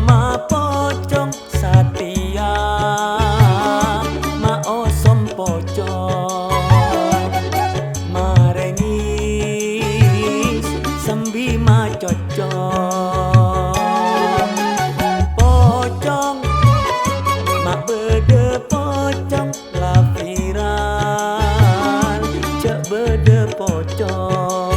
ma pocong Satya ma osom pocong marengis sembi ma cocong pocong ma bede pocong la viral cek bede pocong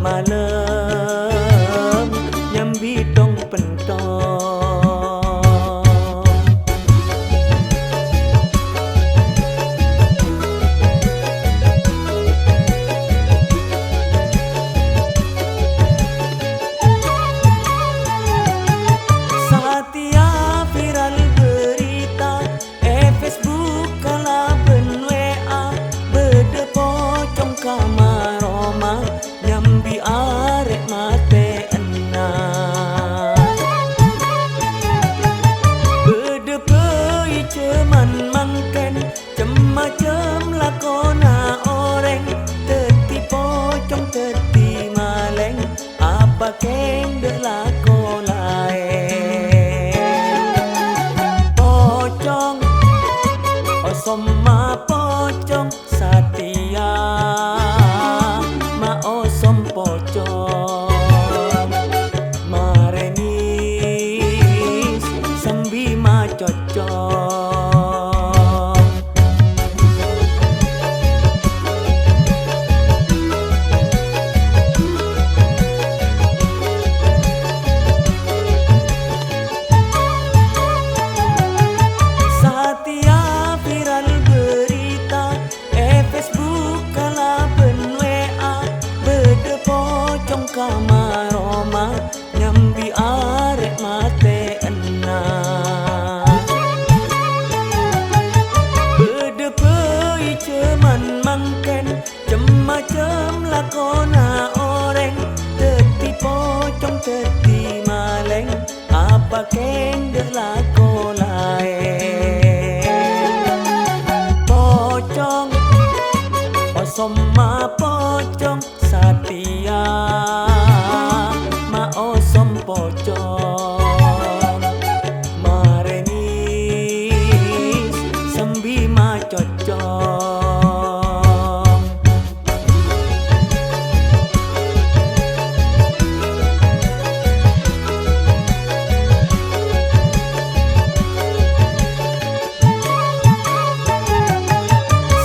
malam nyambi tong pentong Satya viral berita Facebook kala ben WA bede pocong kamar Roma nyambi arek mate enak bedepei ceman mangken cemacem lakona oreng teti pocong teti maleng apa keng de lako laeng pocong osom ma pocong Satya ma osom pocong marengis sembi ma cocong Satya viral berita Facebook kala ben WA bede pocong kamar Roma nyambi arek mate enak bede pei ceman mangken cemacem lakona oreng teti pocong teti maleng apa keng de lako laeng pocong osom ma pocong Satya ma osom pocong marengis sembi ma cocong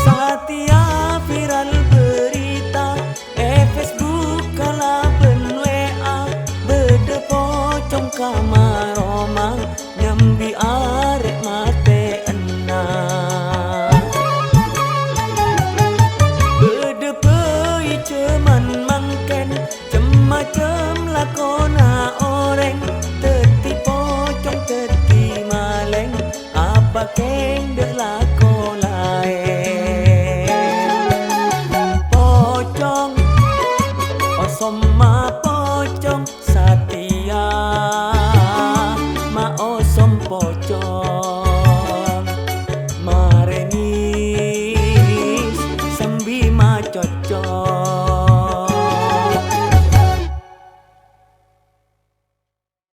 Satya viral berita Facebook kala ben WA bede pocong kamar Roma